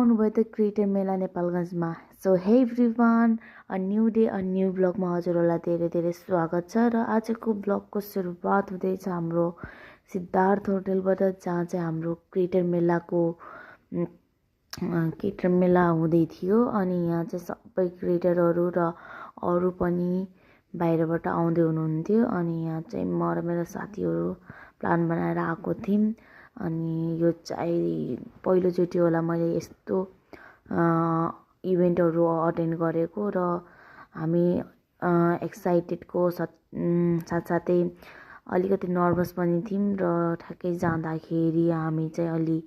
आउनुभयो त क्रिएटर मेला नेपालगञ्जमा। So hey everyone, a new day a new ब्लगमा हजुरहरूलाई धेरै धेरै स्वागत छ। र आजको ब्लगको सुरुवात हुँदैछ हाम्रो सिद्धार्थ होटलबाट, जहाँ चाहिँ हाम्रो क्रिएटर मेला हुँदै थियो। अनि यहाँ चाहिँ सबै क्रिएटरहरू र अरू पनि बाहिरबाट आउँदै हुनुहुन्थ्यो। अनि यहाँ चाहिँ म र मेरो साथीहरू प्लान बनाएर आएको थियौँ। अनि यो चाहिँ पहिलोचोटि होला मैले यस्तो इभेन्टहरू अटेन्ड गरेको, र हामी एक्साइटेडको साथसाथै अलिकति नर्भस पनि थियौँ। र ठ्याक्कै जाँदाखेरि हामी चाहिँ अलि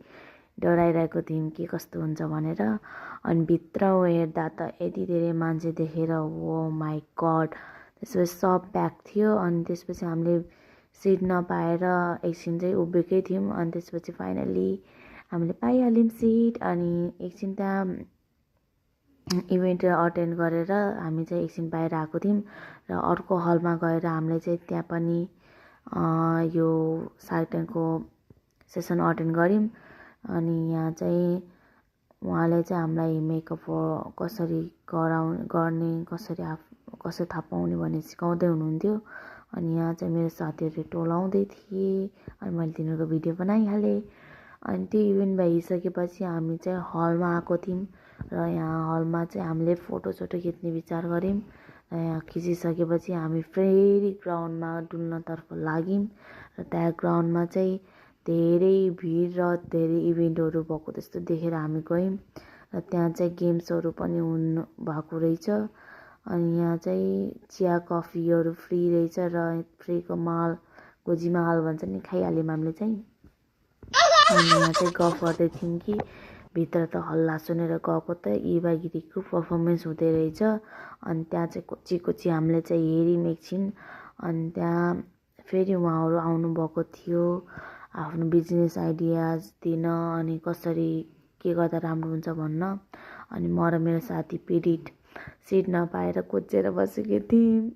डराइरहेको थियौँ कि कस्तो हुन्छ भनेर। अनि भित्र हेर्दा त यति धेरै मान्छे देखेर ओ माई गड, त्यसपछि सब प्याक थियो। अनि त्यसपछि हामीले सिट नपाएर एकछिन चाहिँ उभिएकै थियौँ। अनि त्यसपछि फाइनल्ली हामीले पाइहाल्यौँ सिट। अनि एकछिन त्यहाँ इभेन्ट अटेन्ड गरेर हामी चाहिँ एकछिन बाहिर आएको थियौँ र अर्को हलमा गएर हामीले चाहिँ त्यहाँ पनि यो सार्क ट्याङ्कको सेसन अटेन्ड गऱ्यौँ। अनि यहाँ चाहिँ उहाँले चाहिँ हामीलाई मेकअप कसरी गर्ने, कसरी थाहा पाउने भन्ने सिकाउँदै हुनुहुन्थ्यो। अनि यहाँ चाहिँ मेरो साथीहरूले टोलाउँदै थिए, अनि मैले तिनीहरूको भिडियो बनाइहालेँ। अनि त्यो इभेन्ट भइसकेपछि हामी चाहिँ हलमा आएको थियौँ, र यहाँ हलमा चाहिँ हामीले फोटोसोटो खिच्ने विचार गऱ्यौँ। र यहाँ खिचिसकेपछि हामी फेरि ग्राउन्डमा डुल्नतर्फ लाग्यौँ। र त्यहाँ ग्राउन्डमा चाहिँ धेरै भिड र धेरै इभेन्टहरू भएको त्यस्तो देखेर हामी गयौँ। र त्यहाँ चाहिँ गेम्सहरू पनि हुनु भएको रहेछ। अनि यहाँ चाहिँ चिया कफीहरू फ्री रहेछ, र फ्रीको माल गोजीमा हाल भन्छ नि, खाइहाल्यौँ हामीले चाहिँ। अनि यहाँ चाहिँ गफ गर्दै थियौँ कि भित्र त हल्ला सुनेर गएको त इभागिरीको पर्फर्मेन्स हुँदै रहेछ। अनि त्यहाँ चाहिँ कोची हामीले चाहिँ हेऱ्यौँ एकछिन। अनि त्यहाँ फेरि उहाँहरू आउनुभएको थियो आफ्नो बिजनेस आइडियाज दिन, अनि कसरी के गर्दा राम्रो हुन्छ भन्न। अनि म र मेरो साथी पीडित सिट नपाएर कोचेर बसेको थियौँ।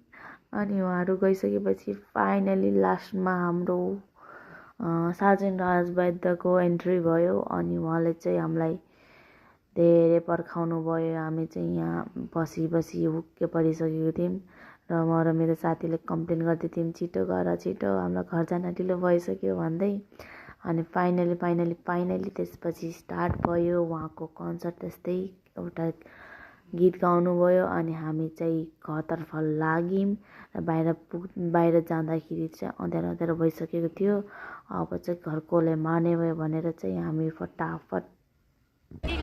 अनि उहाँहरू गइसकेपछि फाइनली लास्टमा हाम्रो सार्जेन्ट राज वैद्यको एन्ट्री भयो। अनि उहाँले चाहिँ हामीलाई धेरै पर्खाउनु भयो। हामी चाहिँ यहाँ बसी हुक्के परिसकेको थियौँ। र म र मेरो साथीले कम्प्लेन गर्दै थियौँ, छिटो गर छिटो, हाम्रो घर जान ढिलो भइसक्यो भन्दै। अनि फाइनली त्यसपछि स्टार्ट भयो उहाँको कन्सर्ट। त्यस्तै एउटा गीत गाउनुभयो। अनि हामी चाहिँ घरतर्फ लाग्यौँ। र बाहिर जाँदाखेरि चाहिँ अँध्यारो भइसकेको थियो। अब चाहिँ घरकोले माने भयो भनेर चाहिँ हामी फटाफट